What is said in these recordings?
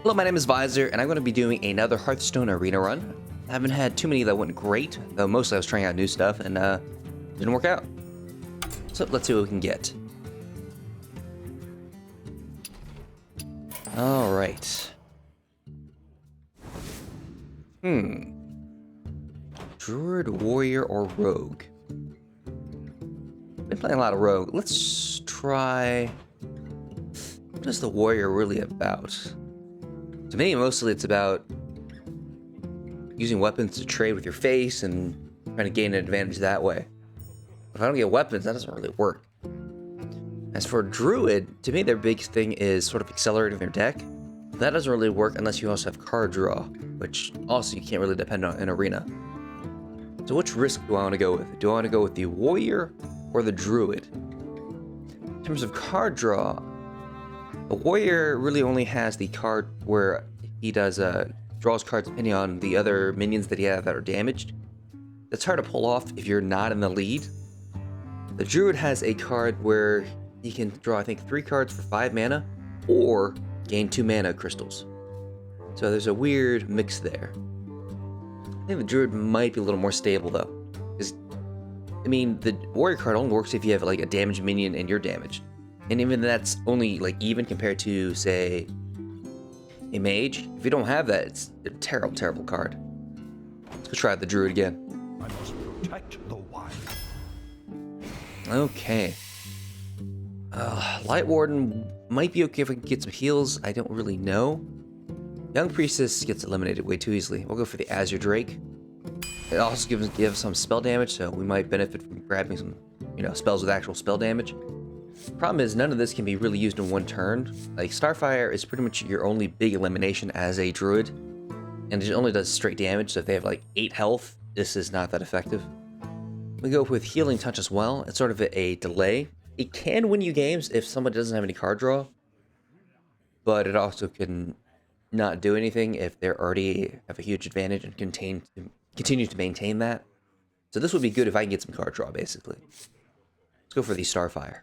Hello, my name is Visor, and I'm going to be doing another Hearthstone Arena Run. I haven't had too many that went great, though mostly I was trying out new stuff, and didn't work out. So let's see what we can get. Alright. Druid, Warrior, or Rogue? Been playing a lot of Rogue. Let's try... What is the Warrior really about? To me, mostly it's about using weapons to trade with your face and trying to gain an advantage that way. If I don't get weapons, that doesn't really work. As for Druid, to me their big thing is sort of accelerating their deck. That doesn't really work unless you also have card draw, which also you can't really depend on in Arena. So which risk do I want to go with? Do I want to go with the Warrior or the Druid? In terms of card draw, the Warrior really only has the card where he does draws cards depending on the other minions that he has that are damaged. That's hard to pull off if you're not in the lead. The Druid has a card where he can draw, I think, 3 cards for 5 mana, or gain 2 mana crystals. So there's a weird mix there. I think the Druid might be a little more stable though, because I mean the Warrior card only works if you have like a damaged minion and you're damaged. And even that's only like even compared to, say, a mage. If you don't have that, it's a terrible, terrible card. Let's go try the Druid again. I must protect the wild. Okay. Light Warden might be okay if we can get some heals. I don't really know. Young Priestess gets eliminated way too easily. We'll go for the Azure Drake. It also gives some spell damage, so we might benefit from grabbing some, spells with actual spell damage. Problem is, none of this can be really used in one turn. Like, Starfire is pretty much your only big elimination as a Druid, and it only does straight damage, so if they have like 8 health, this is not that effective. We go with Healing Touch as well. It's sort of a delay. It can win you games if somebody doesn't have any card draw, but it also can not do anything if they already have a huge advantage and continue to maintain that. So this would be good if I can get some card draw, basically. Let's go for the Starfire.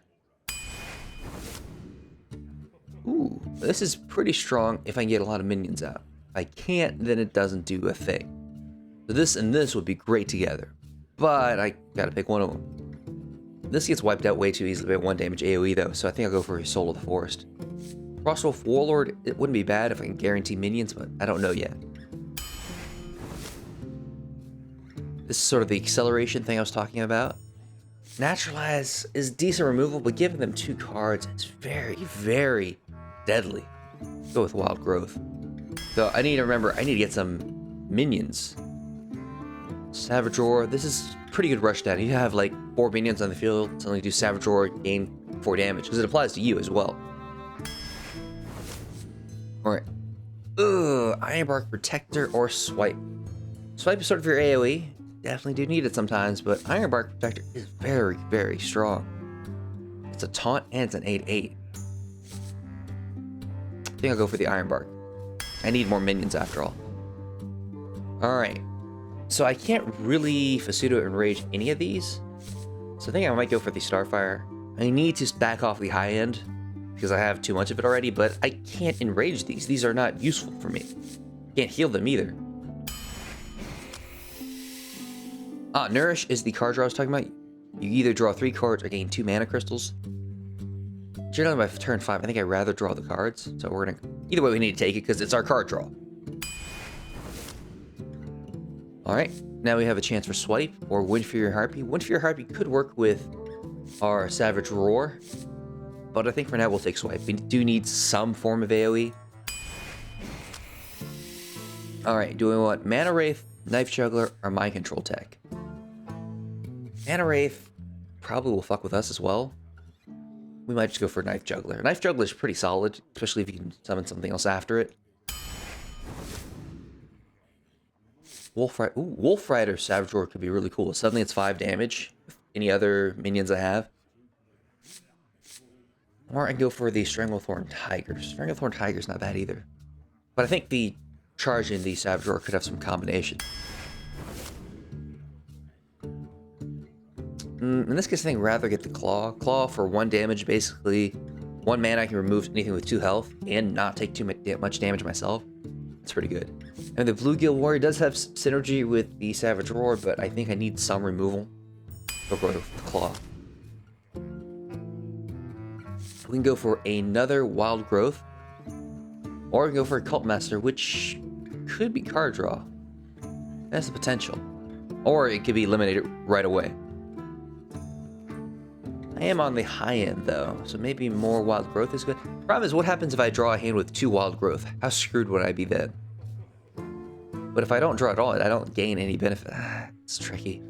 Ooh, this is pretty strong if I can get a lot of minions out. If I can't, then it doesn't do a thing. So this and this would be great together, but I gotta pick one of them. This gets wiped out way too easily by 1 damage AoE though, so I think I'll go for Soul of the Forest. Crosswolf Warlord, it wouldn't be bad if I can guarantee minions, but I don't know yet. This is sort of the acceleration thing I was talking about. Naturalize is decent removal, but giving them 2 cards is very, very deadly. Go with Wild Growth. So I need to remember, I need to get some minions. Savage Roar, this is pretty good rush down. You have like 4 minions on the field, suddenly do Savage Roar, gain 4 damage, because it applies to you as well. Alright. Ironbark Protector or Swipe. Swipe is sort of your AoE. Definitely do need it sometimes, but Ironbark Protector is very, very strong. It's a taunt and it's an 8/8. I think I'll go for the Ironbark. I need more minions after all. Alright. So I can't really Fasuto Enrage any of these. So I think I might go for the Starfire. I need to back off the high end because I have too much of it already, but I can't enrage these. These are not useful for me. Can't heal them either. Nourish is the card draw I was talking about. You either draw 3 cards or gain 2 mana crystals. Generally by turn 5, I think I'd rather draw the cards. So we're gonna, either way we need to take it because it's our card draw. Alright, now we have a chance for Swipe or Windfury Harpy. Windfury Harpy could work with our Savage Roar, but I think for now we'll take Swipe. We do need some form of AoE. Alright, do we want Mana Wraith, Knife Juggler, or Mind Control Tech? Mana Wraith probably will fuck with us as well. We might just go for Knife Juggler. Knife Juggler is pretty solid, especially if you can summon something else after it. Wolf Rider Savage Roar could be really cool. Suddenly it's 5 damage with any other minions I have. Or I can go for the Stranglethorn Tiger. Stranglethorn Tiger's not bad either. But I think the charge in the Savage Roar could have some combination. In this case, I think I'd rather get the Claw. Claw for 1 damage basically 1 mana, I can remove anything with 2 health and not take too much damage myself. That's pretty good. And the Bluegill Warrior does have synergy with the Savage Roar, but I think I need some removal. Go for the Claw. We can go for another Wild Growth, or we can go for a Cult Master, which could be card draw. That's the potential. Or it could be eliminated right away. I am on the high end though, so maybe more Wild Growth is good. Problem is, what happens if I draw a hand with 2 Wild Growth? How screwed would I be then? But if I don't draw at all, I don't gain any benefit. It's tricky.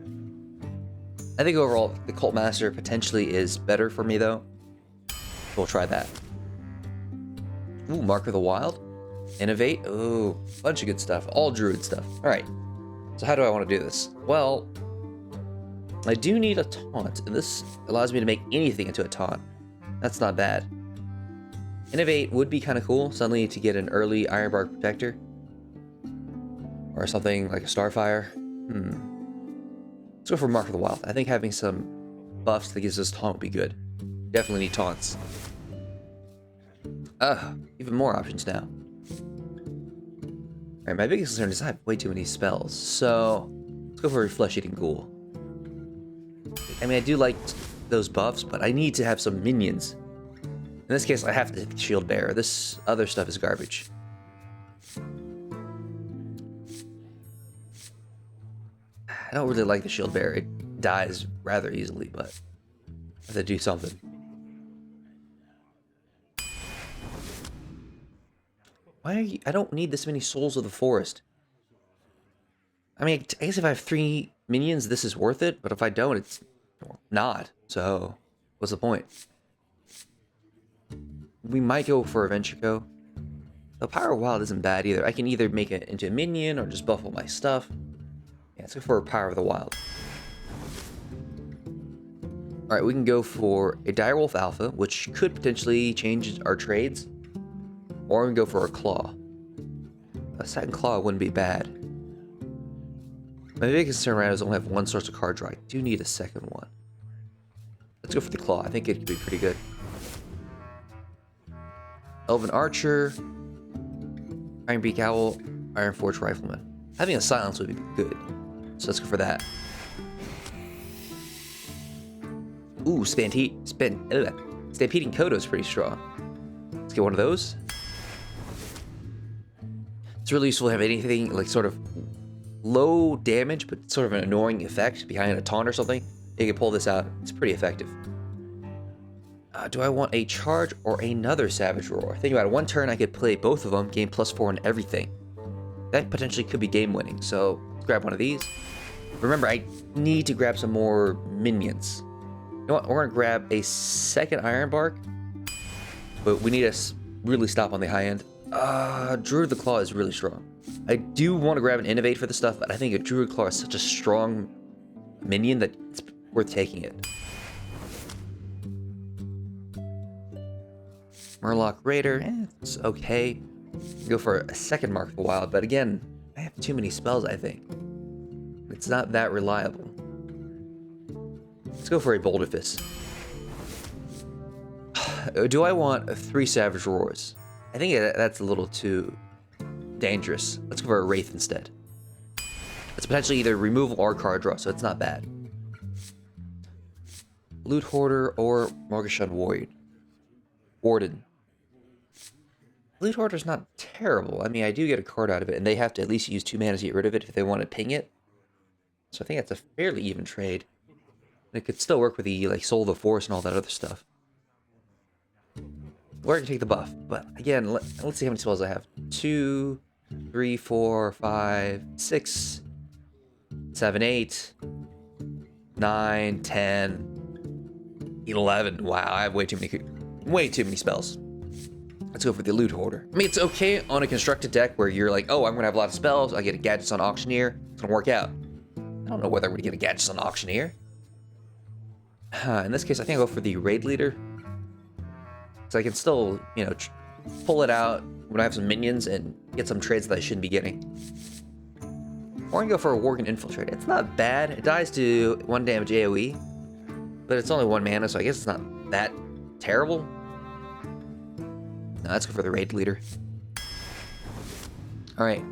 I think overall, the Cult Master potentially is better for me though. We'll try that. Ooh, Mark of the Wild. Innovate. Ooh, bunch of good stuff. All Druid stuff. Alright. So how do I want to do this? Well, I do need a taunt, and this allows me to make anything into a taunt. That's not bad. Innovate would be kind of cool, suddenly to get an early Ironbark Protector. Or something like a Starfire. Let's go for Mark of the Wild. I think having some buffs that gives us taunt would be good. Definitely need taunts. Even more options now. Alright, my biggest concern is I have way too many spells, so let's go for a Flesh-Eating Ghoul. I mean, I do like those buffs, but I need to have some minions. In this case, I have to hit the Shield Bearer. This other stuff is garbage. I don't really like the Shield Bearer. It dies rather easily, but I have to do something. Why are you... I don't need this many Souls of the Forest. I mean, I guess if I have 3 minions, this is worth it, but if I don't, it's not. So, what's the point? We might go for a Ventrico. The Power of Wild isn't bad either. I can either make it into a minion or just buff all my stuff. Yeah, let's go for a Power of the Wild. Alright, we can go for a Direwolf Alpha, which could potentially change our trades. Or we can go for a Claw. A second Claw wouldn't be bad. My big concern right now is I only have 1 source of card draw. I do need a second one. Let's go for the Claw. I think it could be pretty good. Elven Archer, Ironbeak Owl, Ironforge Rifleman. Having a Silence would be good. So let's go for that. Ooh, Stampeding Kodo is pretty strong. Let's get one of those. It's really useful to have anything like sort of low damage, but sort of an annoying effect behind a taunt or something. You can pull this out. It's pretty effective. Do I want a charge or another Savage Roar? Think about it. 1 turn, I could play both of them, gain +4 on everything. That potentially could be game winning. So let's grab one of these. Remember, I need to grab some more minions. You know what? We're gonna grab a second Ironbark, but we need to really stop on the high end. Druid the Claw is really strong. I do want to grab an Innovate for the stuff, but I think a Druid Claw is such a strong minion that it's worth taking it. Murloc Raider, it's okay. Go for a second Mark of the Wild, but again, I have too many spells, I think. It's not that reliable. Let's go for a Boldifiss. Do I want 3 Savage Roars? I think that's a little too dangerous. Let's go for a Wraith instead. It's potentially either removal or card draw, so it's not bad. Loot Hoarder or Morgashun Warden. Loot Hoarder's not terrible. I mean, I do get a card out of it, and they have to at least use 2 mana to get rid of it if they want to ping it. So I think that's a fairly even trade. It could still work with the like Soul of the Forest and all that other stuff. Or I can take the buff, but again, let's see how many spells I have. 2, 3, 4, 5, 6, 7, 8, 9, 10, 11. Wow, I have way too many spells. Let's go for the Loot Hoarder. I mean, it's okay on a constructed deck where you're like, oh, I'm gonna have a lot of spells. I get a Gadgets on Auctioneer. It's gonna work out. I don't know whether I'm gonna get a Gadgets on Auctioneer. In this case, I think I'll go for the Raid Leader. So I can still, you know, pull it out when I have some minions and get some trades that I shouldn't be getting. Or I can go for a Worgen Infiltrate. It's not bad. It dies to 1 damage AoE, but it's only 1 mana, so I guess it's not that terrible. No, let's go for the raid leader. All right.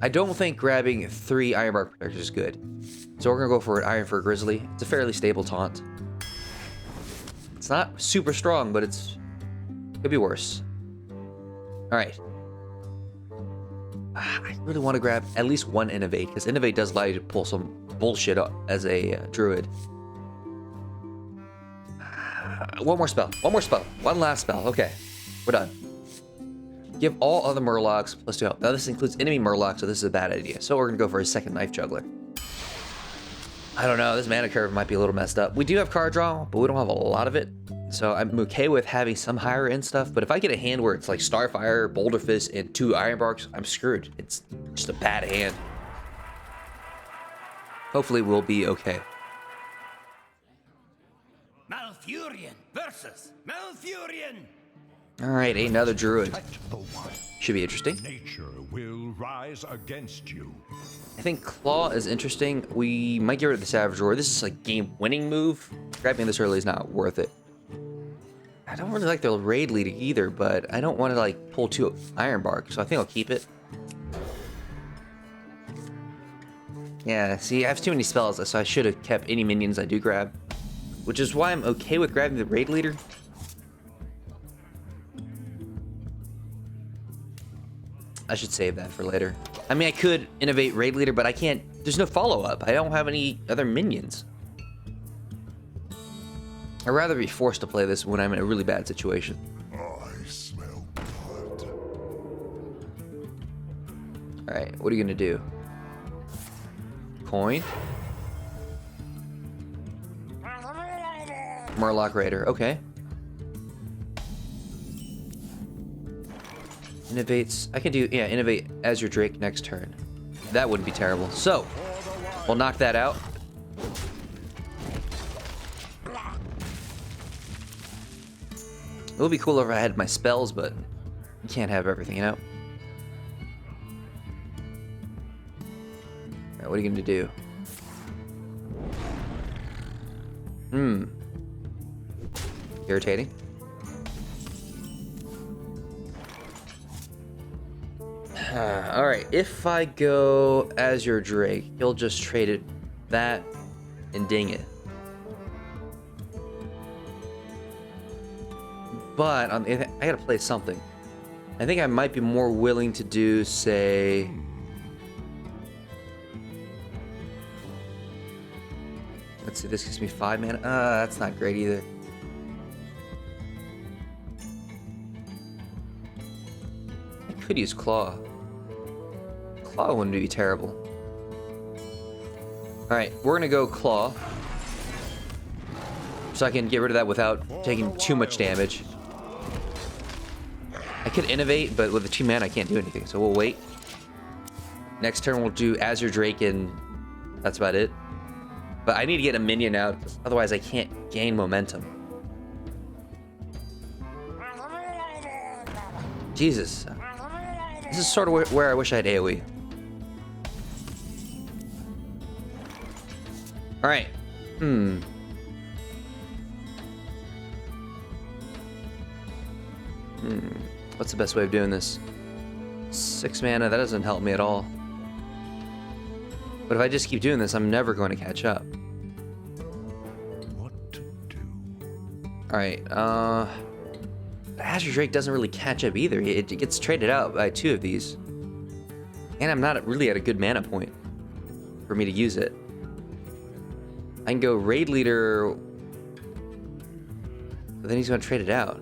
I don't think grabbing 3 Ironbark protectors is good. So we're gonna go for an Iron for Grizzly. It's a fairly stable taunt. It's not super strong, but could be worse. All right. I really want to grab at least 1 Innovate, because Innovate does allow you to pull some bullshit up as a Druid. One more spell. One more spell. One last spell. Okay. We're done. Give all other Murlocs plus 2 health. Now this includes enemy Murlocs, so this is a bad idea. So we're going to go for a second Knife Juggler. I don't know. This mana curve might be a little messed up. We do have card draw, but we don't have a lot of it. So I'm okay with having some higher end stuff. But if I get a hand where it's like Starfire, Boulder Fist, and 2 Ironbarks, I'm screwed. It's just a bad hand. Hopefully we'll be okay. Malfurion versus Malfurion. All right, another Druid. Protect the wild. Should be interesting. Nature will rise against you. I think Claw is interesting. We might get rid of the Savage Roar. This is like game-winning move. Grabbing this early is not worth it. I don't really like the raid leader either, but I don't want to like pull 2 Ironbark, so I think I'll keep it. Yeah, see, I have too many spells, so I should have kept any minions I do grab, which is why I'm okay with grabbing the raid leader. I should save that for later. I mean, I could innovate raid leader, but I can't. There's no follow-up. I don't have any other minions. I'd rather be forced to play this when I'm in a really bad situation. I smell blood. All right, what are you gonna do? Coin. Murloc Raider. Okay. Innovates. I can do, yeah, innovate as your Drake next turn. That wouldn't be terrible. So, we'll knock that out. It would be cooler if I had my spells, but you can't have everything, you know? Alright, what are you going to do? Irritating. Alright, if I go as your Drake, he'll just trade it that and ding it. But I gotta play something. I think I might be more willing to do, say... Let's see, this gives me 5 mana. That's not great either. I could use Claw. Claw wouldn't be terrible. Alright, we're gonna go Claw. So I can get rid of that without taking too much damage. I could innovate, but with the 2 mana I can't do anything, so we'll wait. Next turn we'll do Azure Drake and that's about it. But I need to get a minion out, otherwise I can't gain momentum. Jesus. This is sort of where I wish I had AoE. Alright. What's the best way of doing this? 6 mana, that doesn't help me at all. But if I just keep doing this, I'm never going to catch up. What to do? Alright, Azure Drake doesn't really catch up either. It gets traded out by 2 of these. And I'm not really at a good mana point for me to use it. I can go Raid Leader, but then he's going to trade it out.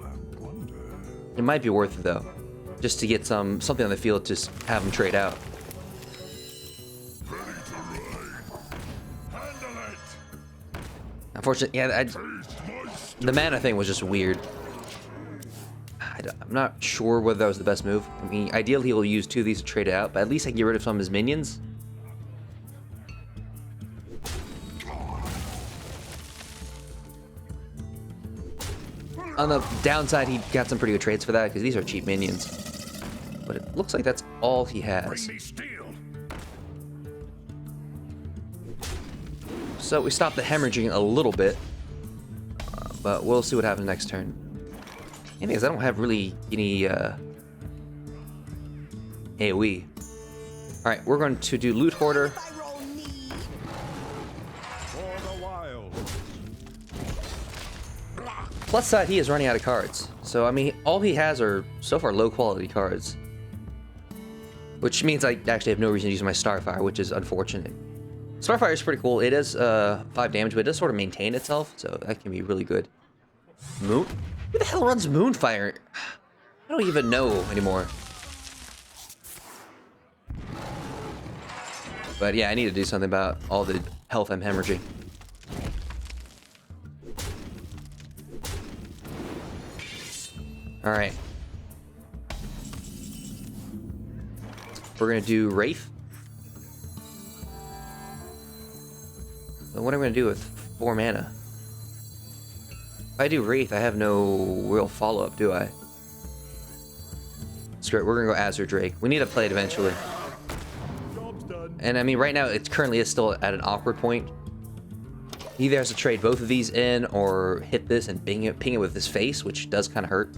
I wonder. It might be worth it though, just to get something on the field to have him trade out. Ready to ride. Handle it. Unfortunately, yeah, the mana thing was just weird. I'm not sure whether that was the best move. I mean, ideally he'll use 2 of these to trade it out, but at least I can get rid of some of his minions. On the downside, he got some pretty good trades for that, because these are cheap minions. But it looks like that's all he has. Bring me steel. So we stopped the hemorrhaging a little bit. But we'll see what happens next turn. The thing is, I don't have really any AoE. Alright, we're going to do Loot Hoarder. For the wild. Plus side, he is running out of cards. So, I mean, all he has are, so far, low-quality cards. Which means I actually have no reason to use my Starfire, which is unfortunate. Starfire is pretty cool. It does 5 damage, but it does sort of maintain itself, so that can be really good. Moon? Who the hell runs Moonfire? I don't even know anymore. But yeah, I need to do something about all the health I'm hemorrhaging. Alright. We're gonna do Wraith. So what am I gonna do with 4 mana? If I do Wraith, I have no real follow-up, do I? Screw it, we're gonna go Azure Drake. We need to play it eventually. Job's done. And I mean, right now, it currently is still at an awkward point. He either has to trade both of these in, or hit this and ping it with his face, which does kind of hurt.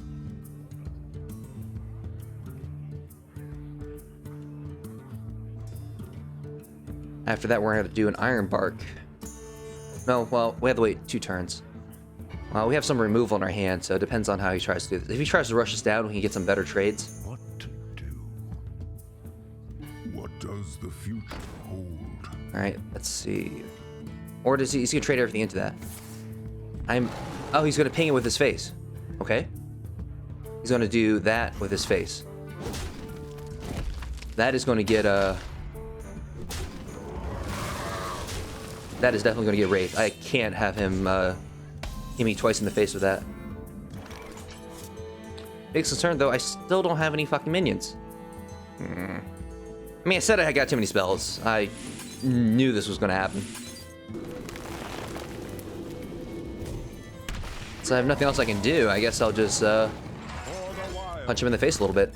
After that, we're gonna have to do an Iron Bark. No, well, we have to wait 2 turns. Well, we have some removal in our hand, so it depends on how he tries to do this. If he tries to rush us down, we can get some better trades. What to do? What does the future hold? Alright, let's see. Or does he's gonna trade everything into that? Oh, he's gonna ping it with his face. Okay. He's gonna do that with his face. That is gonna get that is definitely gonna get Wraith. I can't have him hit me twice in the face with that. Big concern though, I still don't have any fucking minions. I mean, I said I got too many spells. I knew this was gonna happen. So I have nothing else I can do. I guess I'll just punch him in the face a little bit.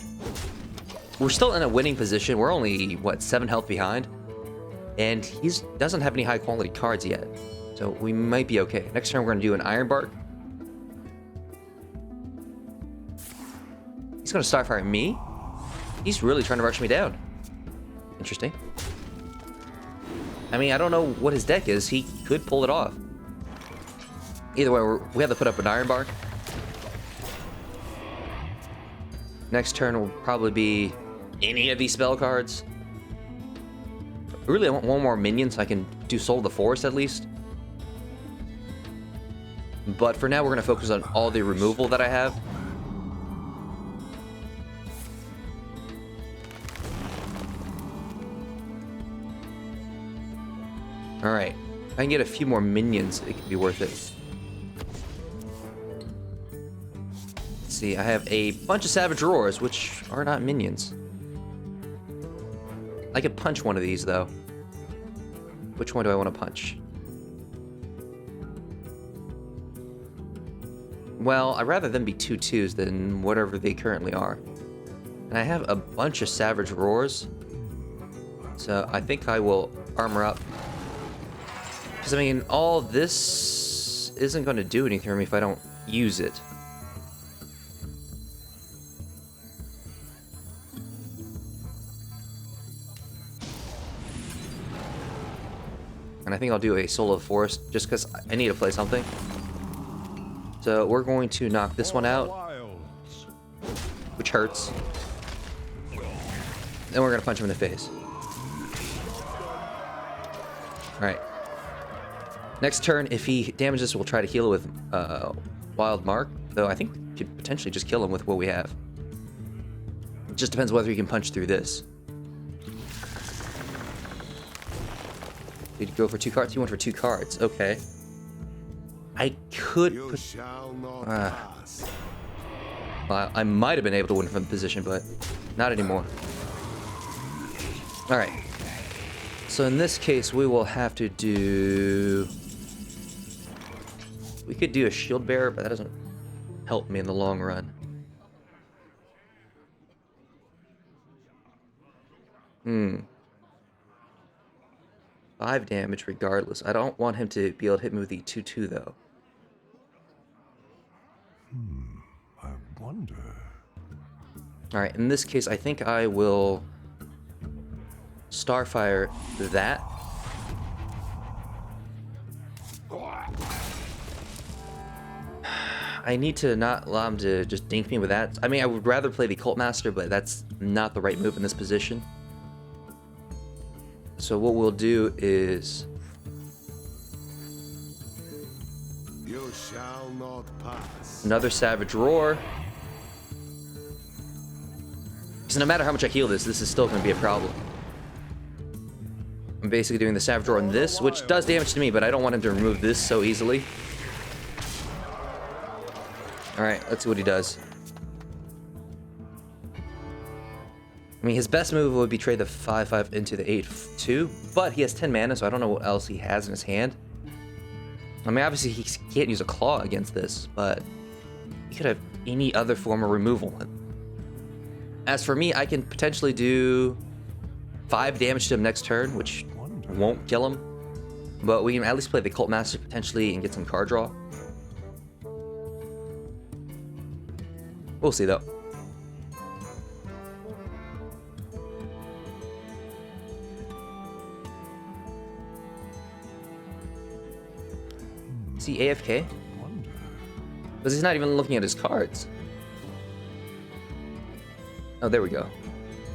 We're still in a winning position. We're only, what, 7 health behind? And he doesn't have any high quality cards yet. So we might be okay. Next turn we're going to do an Iron Bark. He's going to Starfire me? He's really trying to rush me down. Interesting. I mean, I don't know what his deck is. He could pull it off. Either way, we have to put up an Iron Bark. Next turn will probably be any of these spell cards. Really, I want 1 more minion so I can do Soul of the Forest at least. But for now, we're going to focus on all the removal that I have. Alright. If I can get a few more minions, it could be worth it. Let's see, I have a bunch of Savage Roars, which are not minions. I could punch one of these, though. Which one do I want to punch? Well, I'd rather them be 2/2s than whatever they currently are. And I have a bunch of Savage Roars. So I think I will armor up. Because, I mean, all this isn't going to do anything for me if I don't use it. And I think I'll do a Soul of the Forest just because I need to play something. So we're going to knock this one out, which hurts. Then we're going to punch him in the face. Alright. Next turn, if he damages, we'll try to heal it with Wild Mark. Though I think we could potentially just kill him with what we have. It just depends whether he can punch through this. Did you go for 2 cards? You went for 2 cards. Okay. I could put... well, I might have been able to win from the position, but not anymore. Alright. So in this case, we will have to do... We could do a Shield Bearer, but that doesn't help me in the long run. 5 damage regardless. I don't want him to be able to hit me with the 2/2 though. I wonder. Alright, in this case, I think I will Starfire that. I need to not allow him to just dink me with that. I mean, I would rather play the Cult Master, but that's not the right move in this position. So what we'll do is... You shall not pass. another Savage Roar. Because no matter how much I heal this is still going to be a problem. I'm basically doing the Savage Roar on this, which does damage to me, but I don't want him to remove this so easily. Alright, let's see what he does. I mean, his best move would be trade the 5/5 into the 8/2, but he has 10 mana, so I don't know what else he has in his hand. I mean, obviously he can't use a claw against this, but he could have any other form of removal. As for me, I can potentially do 5 damage to him next turn, which won't kill him. But we can at least play the Cult Master potentially and get some card draw. We'll see though. Is he AFK? Because he's not even looking at his cards. Oh, there we go.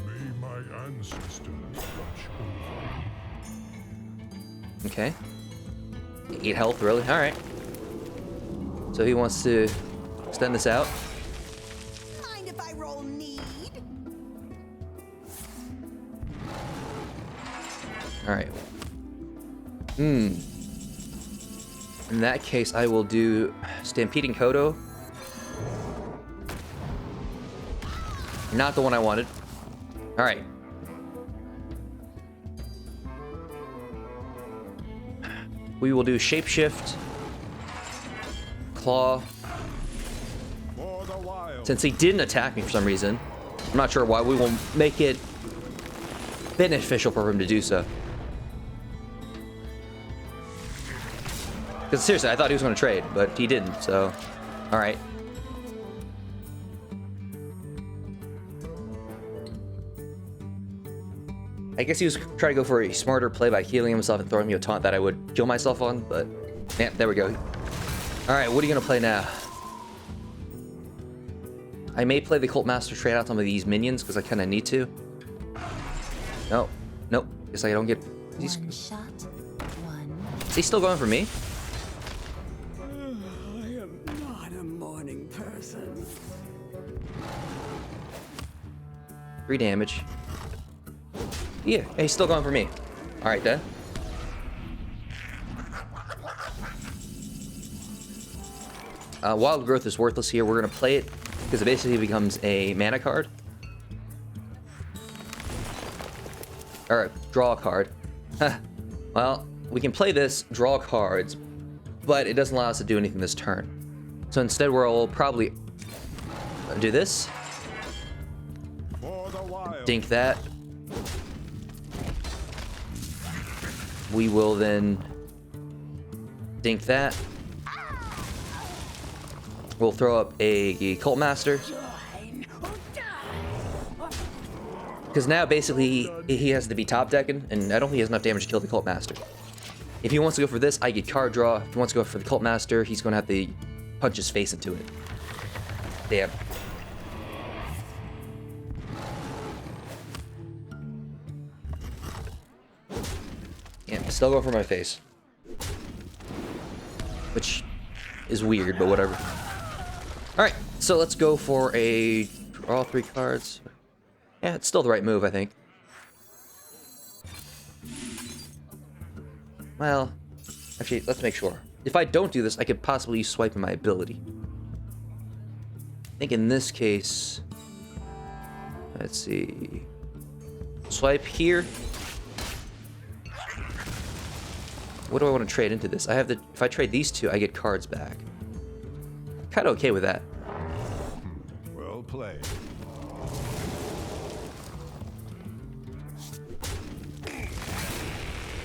May my ancestors watch over. Okay. 8 health, really? Alright. So he wants to extend this out. Mind if I roll need? Alright. In that case, I will do Stampeding Kodo. Not the one I wanted. Alright. We will do Shapeshift. Claw. For the wild. Since he didn't attack me for some reason, I'm not sure why, we will make it beneficial for him to do so. Because seriously, I thought he was going to trade, but he didn't, so... Alright. I guess he was trying to go for a smarter play by healing himself and throwing me a taunt that I would kill myself on, but... yeah, there we go. Alright, what are you going to play now? I may play the Cult Master, trade out some of these minions, because I kind of need to. No. Nope. Guess I don't get... One shot, one. Is he still going for me? I am not a morning person. 3 damage. Yeah, he's still going for me. Alright then. Wild Growth is worthless here. We're going to play it because it basically becomes a mana card. Alright, draw a card. Well, we can play this, draw cards, but it doesn't allow us to do anything this turn. So instead we'll probably do this. For the wild. Dink that. We will then dink that. We'll throw up a Cult Master. Because now basically he has to be top decking, and I don't think he has enough damage to kill the Cult Master. If he wants to go for this, I get card draw. If he wants to go for the Cult Master, he's going to have to punch his face into it. Damn. Yeah, still going for my face. Which is weird, but whatever. Alright, so let's go for a draw 3 cards. Yeah, it's still the right move, I think. Well, actually, let's make sure. If I don't do this, I could possibly use swipe in my ability. I think in this case... let's see... swipe here. What do I want to trade into this? I have the... if I trade these two, I get cards back. Kind of okay with that. Well played.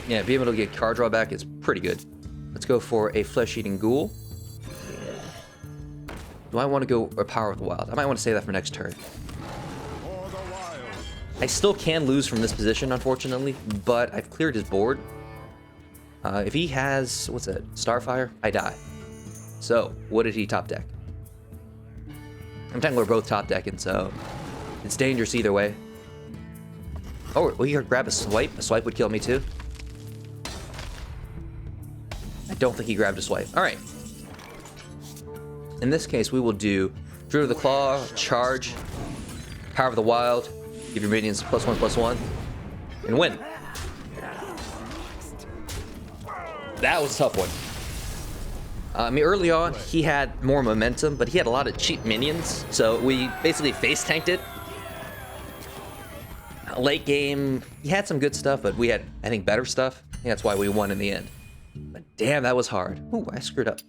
Yeah, being able to get card draw back is pretty good. Let's go for a Flesh-Eating Ghoul. Do I want to go or Power of the Wild? I might want to save that for next turn. For the wild. I still can lose from this position, unfortunately, but I've cleared his board. If he has, what's it, Starfire, I die. So, what did he top deck? I'm technically we're both top decking, so it's dangerous either way. Oh, we could grab a swipe. A swipe would kill me too. I don't think he grabbed a swipe. All right. In this case, we will do Druid of the Claw, Charge, Power of the Wild, give your minions +1/+1, and win. That was a tough one. I mean, early on, he had more momentum, but he had a lot of cheap minions, so we basically face tanked it. Late game, he had some good stuff, but we had, I think, better stuff. I think that's why we won in the end. But damn, that was hard. Ooh, I screwed up.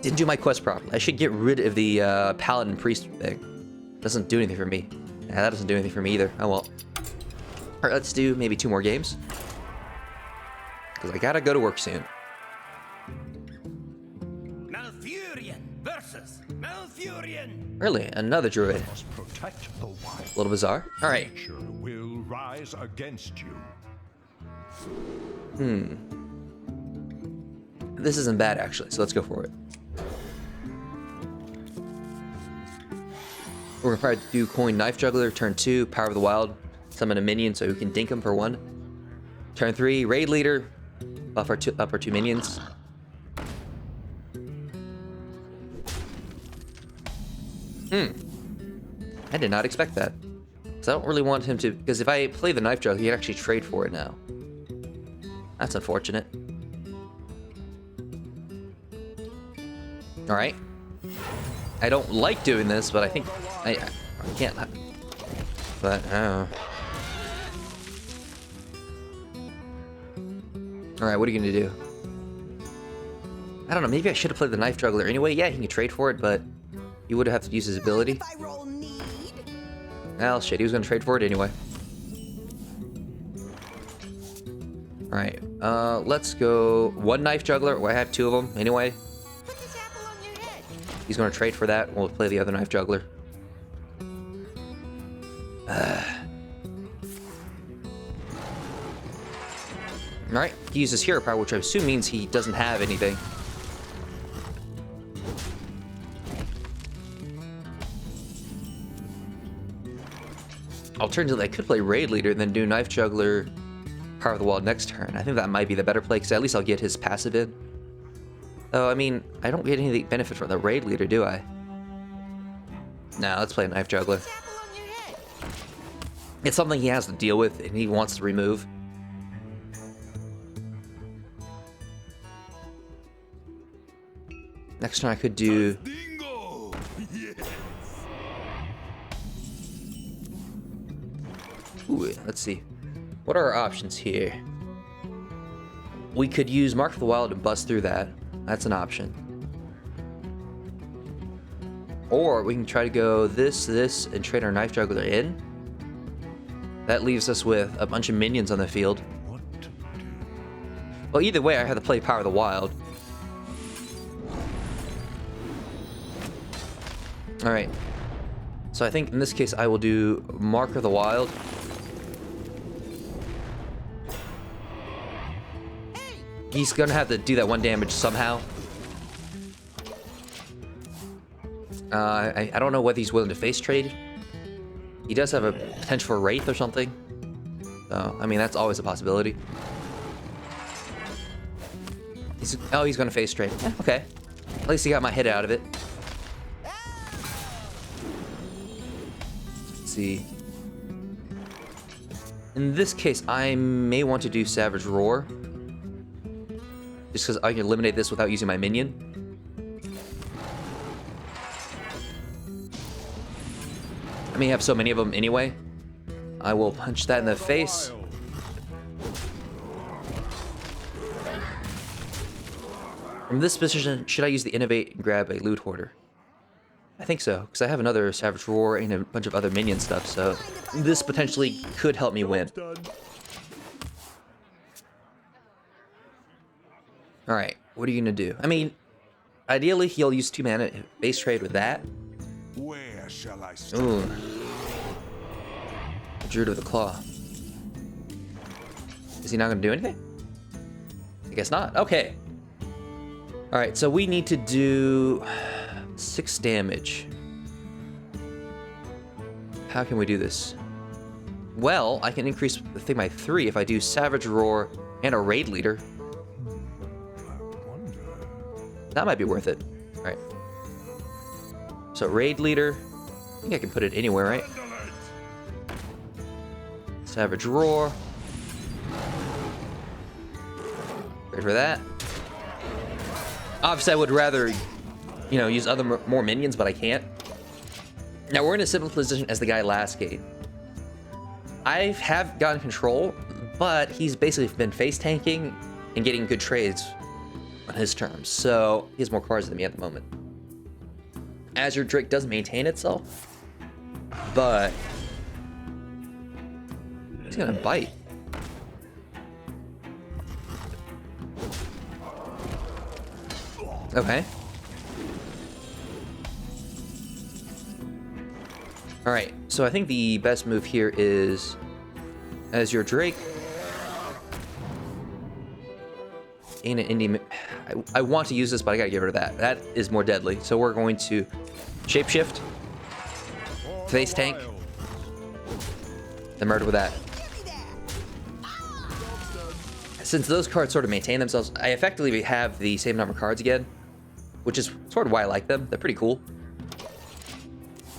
Didn't do my quest properly. I should get rid of the Paladin Priest thing. Doesn't do anything for me. Yeah, that doesn't do anything for me either. Oh well. Alright, let's do maybe 2 more games. Because I gotta go to work soon. Malfurion versus Malfurion. Really? Another Druid. Must protect the wild. A little bizarre. Alright. Nature will rise against you. This isn't bad, actually, so let's go for it. We're required to do Coin Knife Juggler, turn 2, Power of the Wild, summon a minion so we can dink him for 1. Turn 3, Raid Leader, buff our up our 2 minions. I did not expect that. Because I don't really want him to, because if I play the Knife Juggler, he can actually trade for it now. That's unfortunate. Alright. I don't like doing this, but I think I can't. But Alright, what are you gonna do? I don't know, maybe I should have played the Knife Juggler anyway. Yeah, he can trade for it, but he would have to use his ability. If I roll need. Well, shit, he was gonna trade for it anyway. Alright, let's go 1 Knife Juggler. Well, I have 2 of them anyway. Put this apple on your head. He's gonna trade for that. We'll play the other Knife Juggler. Alright, he uses Hero Power, which I assume means he doesn't have anything. Alternatively, I could play Raid Leader and then do Knife Juggler, Power of the Wild next turn. I think that might be the better play, because at least I'll get his passive in. Oh, I mean, I don't get any benefit from the Raid Leader, do I? No, let's play a Knife Juggler. This apple on your head. It's something he has to deal with, and he wants to remove. Next turn I could do... Dingo! Yes. Ooh, let's see. What are our options here? We could use Mark of the Wild and bust through that. That's an option. Or we can try to go this, and trade our Knife Juggler in. That leaves us with a bunch of minions on the field. What to do? Well, either way, I have to play Power of the Wild. Alright. So I think in this case I will do Mark of the Wild. He's gonna have to do that 1 damage somehow. I don't know whether he's willing to face trade. He does have a potential for Wraith or something. So, I mean, that's always a possibility. He's gonna face trade. Yeah, okay. At least he got my hit out of it. Let's see. In this case, I may want to do Savage Roar. Just because I can eliminate this without using my minion. I may have so many of them anyway. I will punch that in the face. From this position, should I use the Innovate and grab a Loot Hoarder? I think so, because I have another Savage Roar and a bunch of other minion stuff, so this potentially could help me win. Alright, what are you gonna do? I mean, Ideally, he'll use 2 mana base trade with that. Where shall I start? Ooh. Druid of the Claw. Is he not going to do anything? I guess not. Okay. Alright, so we need to do 6 damage. How can we do this? Well, I can increase the thing by 3 if I do Savage Roar and a Raid Leader. That might be worth it. Alright. So Raid Leader. I think I can put it anywhere, right? Savage Roar. Great for that. Obviously, I would rather, you know, use other more minions, but I can't. Now, we're in a similar position as the guy last game. I have gotten control, but he's basically been face tanking and getting good trades on his terms. So he has more cards than me at the moment. Azure Drake does maintain itself, but he's gonna bite. Okay. All right, so I think the best move here is Azure Drake. Ain't an indie. I want to use this, but I gotta get rid of that. That is more deadly. So we're going to shapeshift, face tank, then murder with that. Since those cards sort of maintain themselves, I effectively have the same number of cards again, which is sort of why I like them. They're pretty cool.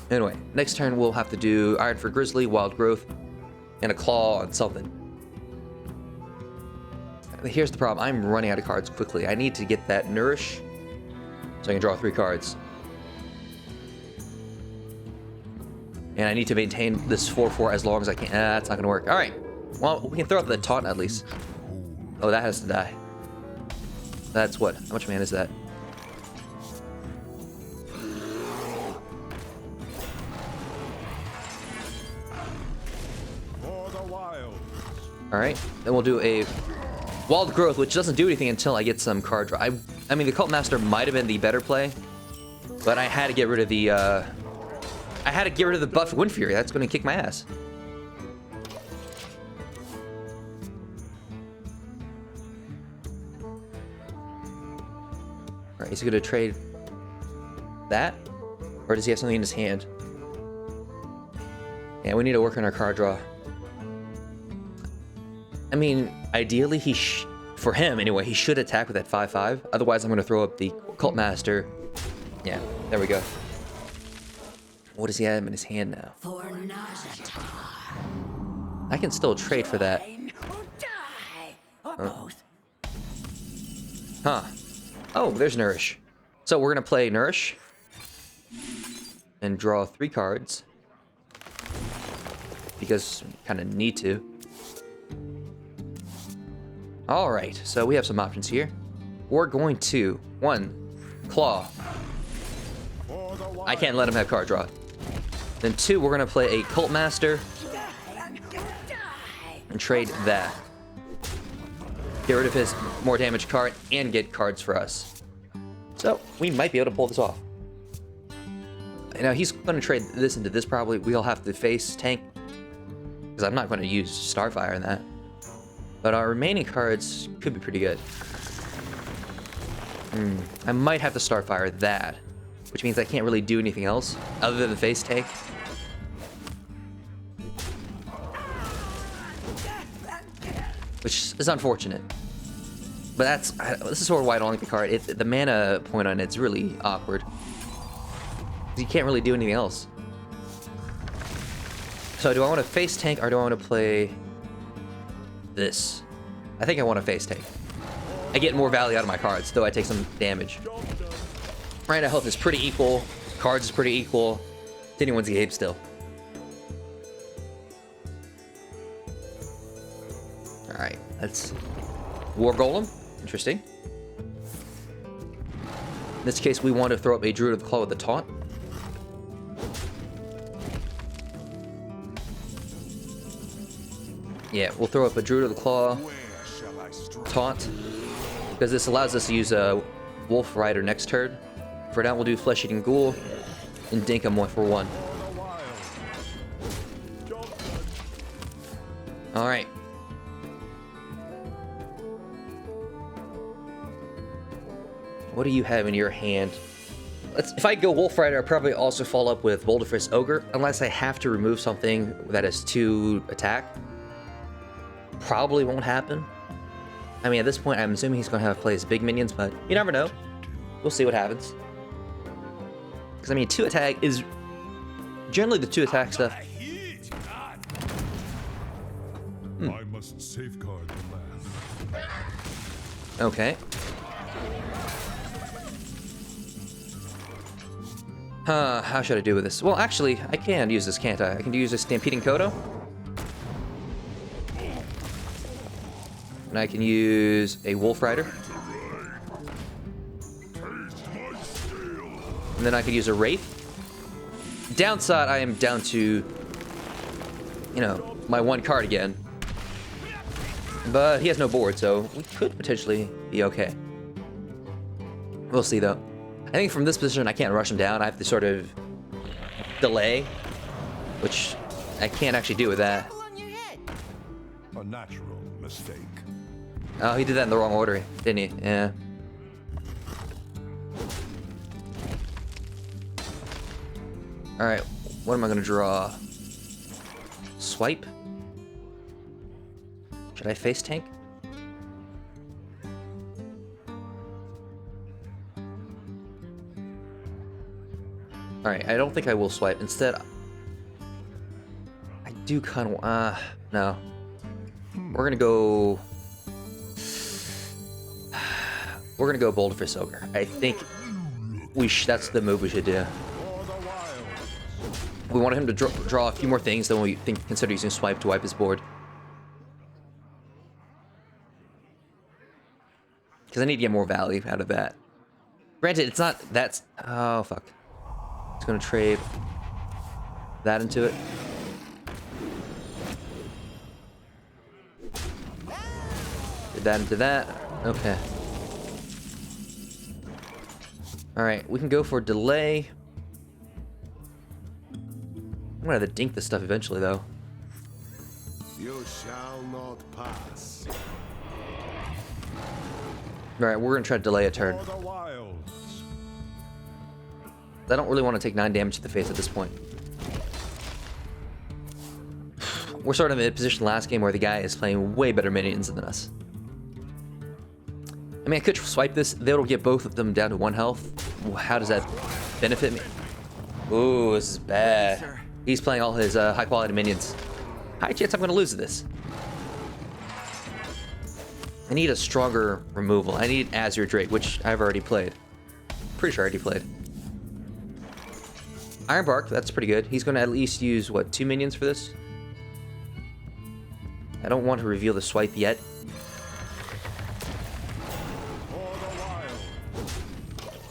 Anyway, next turn we'll have to do Iron for Grizzly, Wild Growth, and a Claw on something. Here's the problem. I'm running out of cards quickly. I need to get that Nourish so I can draw 3 cards. And I need to maintain this 4/4 as long as I can. That's not going to work. All right. Well, we can throw out the Taunt at least. Oh, that has to die. That's what? How much mana is that? All right, then we'll do a Wild Growth, which doesn't do anything until I get some card draw. I mean, the Cult Master might have been the better play, but I had to get rid of the buff Wind Fury. That's going to kick my ass. All right, is he going to trade that, or does he have something in his hand? Yeah, we need to work on our card draw. I mean, ideally, for him anyway, he should attack with that 5/5. Otherwise, I'm going to throw up the Cult Master. Yeah, there we go. What does he have in his hand now? I can still trade for that. Huh. Oh, there's Nourish. So we're going to play Nourish and draw 3 cards because we kind of need to. All right, so we have some options here. We're going to 1, Claw. I can't let him have card draw. Then 2, we're gonna play a Cult Master and trade that. Get rid of his more damage card and get cards for us. So we might be able to pull this off. Now he's gonna trade this into this probably. We'll have to face tank because I'm not gonna use Starfire in that. But our remaining cards could be pretty good. I might have to Starfire that, which means I can't really do anything else other than the face tank. Which is unfortunate. But this is sort of why I don't like the card. The mana point on it's really awkward. You can't really do anything else. So do I want to face tank or do I want to play this? I think I want to face tank. I get more value out of my cards, though I take some damage. Right now, health is pretty equal. Cards is pretty equal. It's anyone's game still. All right, that's War Golem. Interesting. In this case, we want to throw up a Druid of the Claw with the Taunt. Yeah, we'll throw up a Druid of the Claw, Taunt, because this allows us to use a Wolf Rider next turn. For now, we'll do Flesh-Eating Ghoul and dink him one for one. Alright. What do you have in your hand? If I go Wolf Rider, I'll probably also follow up with Boulderfist Ogre, unless I have to remove something that has 2 attack. Probably won't happen. I mean, at this point, I'm assuming he's going to have to play his big minions, but you never know. We'll see what happens. Because, I mean, 2 attack is generally the 2 attack stuff. I must safeguard the land. Okay. How should I do with this? Well, actually, I can use this, can't I? I can use a Stampeding Kodo. And I can use a Wolf Rider. And then I could use a Wraith. Downside, I am down to, you know, my 1 card again. But he has no board, so we could potentially be okay. We'll see, though. I think from this position, I can't rush him down. I have to sort of delay, which I can't actually do with that. Apple on your head. A natural mistake. Oh, he did that in the wrong order, didn't he? Yeah. Alright, what am I going to draw? Swipe? Should I face tank? Alright, I don't think I will swipe. Instead, I do kind of... no. We're going to go... We're going to go Boulderfist Ogre. I think that's the move we should do. We wanted him to draw a few more things, then we consider using swipe to wipe his board. Because I need to get more value out of that. Granted, it's not... That's... Oh, fuck. It's going to trade that into it. Did that into that. Okay. Alright, we can go for delay. I'm gonna have to dink this stuff eventually, though. You shall not pass. Alright, we're gonna try to delay a turn. For the wilds. I don't really want to take 9 damage to the face at this point. We're sort of in a position last game where the guy is playing way better minions than us. I mean, I could swipe this. That'll get both of them down to 1 health. How does that benefit me? Ooh, this is bad. He's playing all his high-quality minions. High chance I'm going to lose this. I need a stronger removal. I need Azure Drake, which I've already played. Pretty sure I already played. Ironbark, that's pretty good. He's going to at least use, what, 2 minions for this? I don't want to reveal the swipe yet.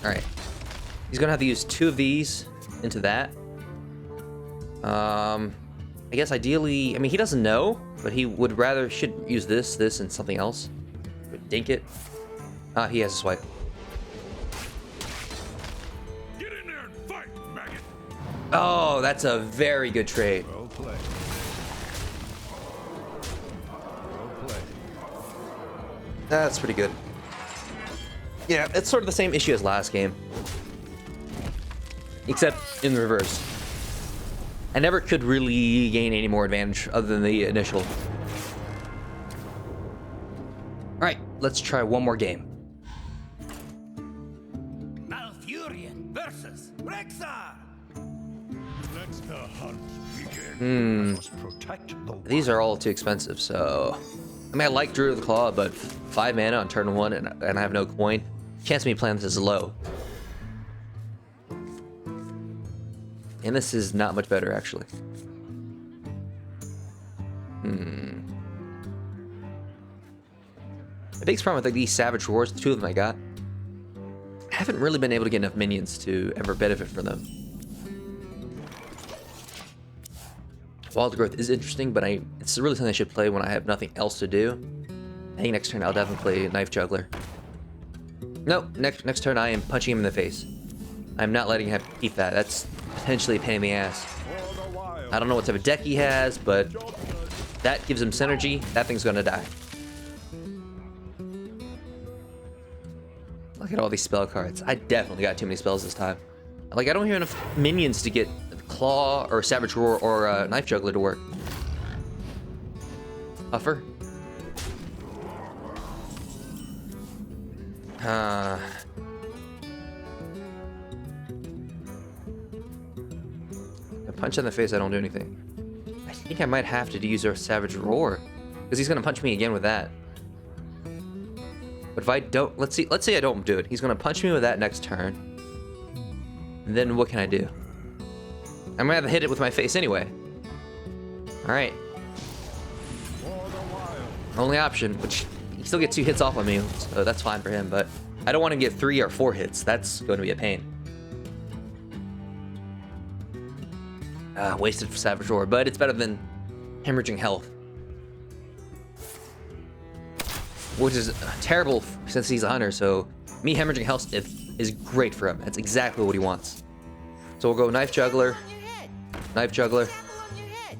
Alright. He's going to have to use 2 of these into that. I guess ideally... I mean, he doesn't know, but he would rather... Should use this, and something else. Dink it. Ah, he has a swipe. Get in there and fight, maggot. Oh, that's a very good trade. Well played. Well played. That's pretty good. Yeah, it's sort of the same issue as last game. Except in the reverse. I never could really gain any more advantage other than the initial. Alright, let's try one more game. Malfurion versus Rexar. Let the hunt begin. Must protect the These are all too expensive, so... I mean, I like Druid of the Claw, but 5 mana on turn 1 and I have no coin. Chance of me playing this is low. And this is not much better, actually. The biggest problem with like these Savage Roars, the 2 of them I got, I haven't really been able to get enough minions to ever benefit from them. Wild Growth is interesting, but it's really something I should play when I have nothing else to do. I think next turn I'll definitely play Knife Juggler. Nope, next turn I am punching him in the face. I'm not letting him keep that. That's potentially a pain in the ass. For the wild. I don't know what type of deck he has, but that gives him synergy. That thing's gonna die. Look at all these spell cards. I definitely got too many spells this time. Like, I don't have enough minions to get Claw or Savage Roar or Knife Juggler to work. Puffer. A punch in the face, I don't do anything. I think I might have to use our Savage Roar, because he's gonna punch me again with that. But if I don't, let's say I don't do it. He's gonna punch me with that next turn. And then what can I do? I'm gonna have to hit it with my face anyway. All right. For the wild. Only option, which he still gets 2 hits off on me, so that's fine for him. But I don't want to get 3 or 4 hits. That's going to be a pain. Wasted for Savage Roar, but it's better than hemorrhaging health, which is terrible since he's a hunter. So me hemorrhaging health is great for him. That's exactly what he wants. So we'll go Knife Juggler, On your head. Knife Juggler. Apple on your head.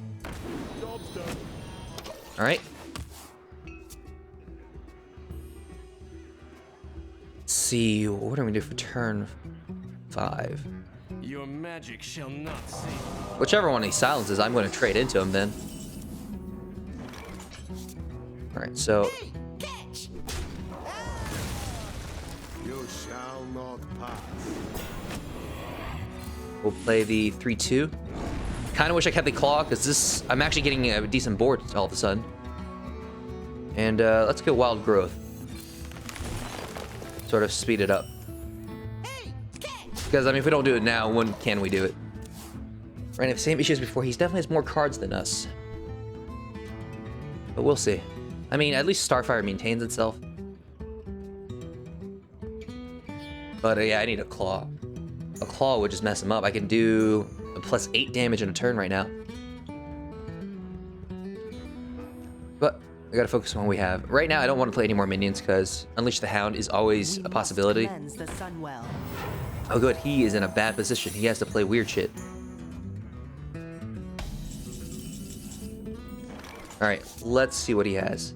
Job's done. All right. Let's see, what are we gonna do for turn 5? Your magic shall not save. Whichever one he silences, I'm going to trade into him then. All right, so Hey, catch. You shall not pass. we'll play the 3-2. Kind of wish I kept the Claw, because this, I'm actually getting a decent board all of a sudden. And let's go Wild Growth. Sort of speed it up. Hey, catch. Because, I mean, if we don't do it now, when can we do it? Right, if same issues before, he definitely has more cards than us. But we'll see. I mean, at least Starfire maintains itself. But yeah, I need a Claw. A Claw would just mess him up. I can do a +8 damage in a turn right now. But I gotta focus on what we have. Right now, I don't want to play any more minions because Unleash the Hound is always a possibility. Cleanse the sun well. Oh good, he is in a bad position. He has to play weird shit. Alright, let's see what he has.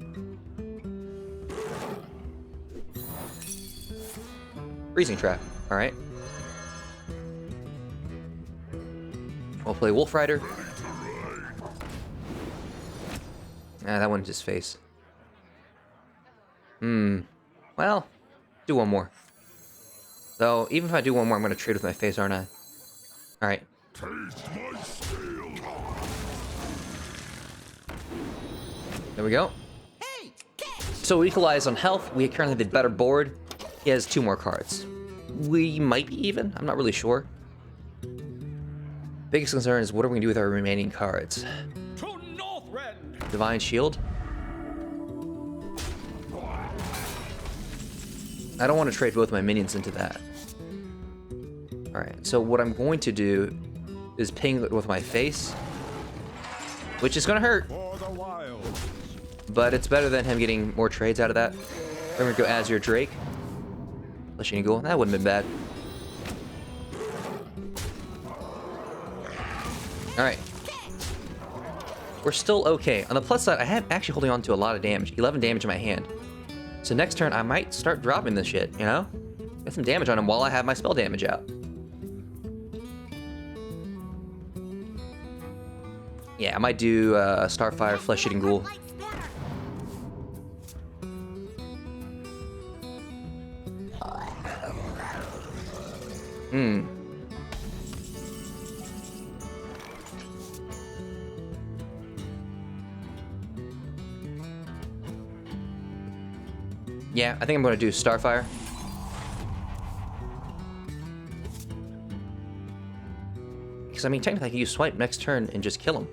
Freezing Trap, alright. We'll play Wolf Rider. Ah, that one's his face. Well, do one more. Though, even if I do one more, I'm going to trade with my face, aren't I? Alright. There we go. Hey, catch. So we equalize on health. We currently have the better board. He has 2 more cards. We might be even. I'm not really sure. Biggest concern is what are we going to do with our remaining cards? To Northrend! Divine Shield. I don't want to trade both my minions into that. Alright, so what I'm going to do is ping it with my face, which is going to hurt, For the wild. but it's better than him getting more trades out of that. We're going to go Azure Drake. Fleshing Eagle. That wouldn't have been bad. Alright. We're still okay. On the plus side, I am actually holding on to a lot of damage. 11 damage in my hand. So next turn, I might start dropping this shit, you know? Get some damage on him while I have my spell damage out. Yeah, I might do Starfire, Flesh-Eating Ghoul. Yeah, I think I'm going to do Starfire. Because, I mean, technically I can use Swipe next turn and just kill him.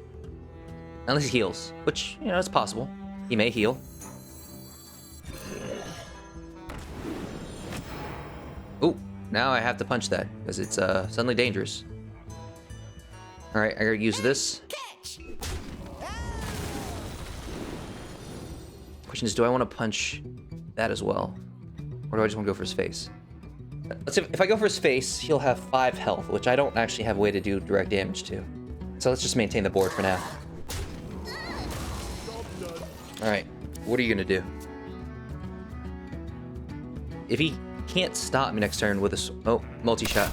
Unless he heals, which, you know, is possible. He may heal. Ooh, now I have to punch that, because it's suddenly dangerous. Alright, I gotta use this. Catch. Question is, do I want to punch that as well? Or do I just want to go for his face? Let's see, if I go for his face, he'll have 5 health, which I don't actually have a way to do direct damage to. So let's just maintain the board for now. Alright, what are you gonna do? If he can't stop me next turn with a... Oh, multi-shot.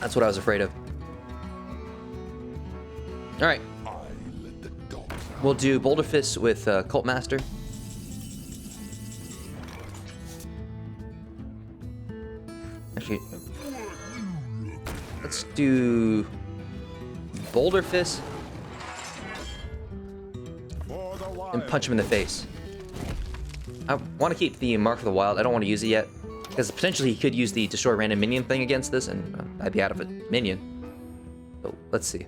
That's what I was afraid of. Alright. We'll do Boulder Fist with Cult Master. Actually, let's do Boulder Fist and punch him in the face. I want to keep the Mark of the Wild. I don't want to use it yet, because potentially he could use the Destroy Random Minion thing against this, and I'd be out of a minion. So let's see.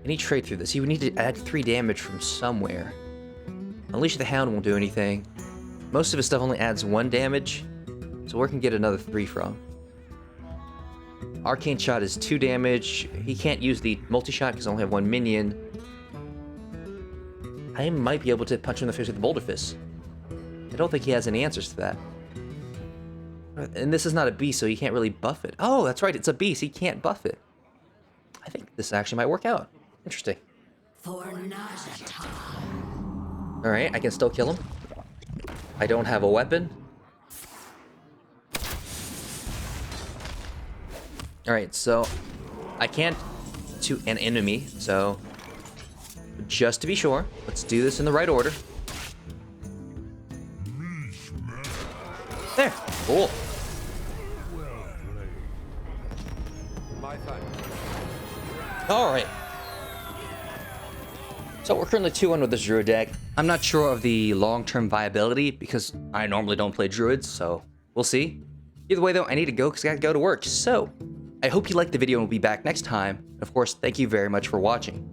Any trade through this? He would need to add 3 damage from somewhere. Unleash the Hound won't do anything. Most of his stuff only adds 1 damage, so where can get another 3 from? Arcane Shot is 2 damage. He can't use the multi-shot because I only have 1 minion. I might be able to punch him in the face with the Boulder Fist. I don't think he has any answers to that. And this is not a beast, so he can't really buff it. Oh, that's right, it's a beast. He can't buff it. I think this actually might work out. Interesting. Alright, I can still kill him. I don't have a weapon. Alright, so I can't to an enemy, so just to be sure, let's do this in the right order. There, cool. Alright. So we're currently 2-1 with this Druid deck. I'm not sure of the long-term viability because I normally don't play Druids, so we'll see. Either way though, I need to go because I gotta go to work. So, I hope you liked the video and we'll be back next time. Of course, thank you very much for watching.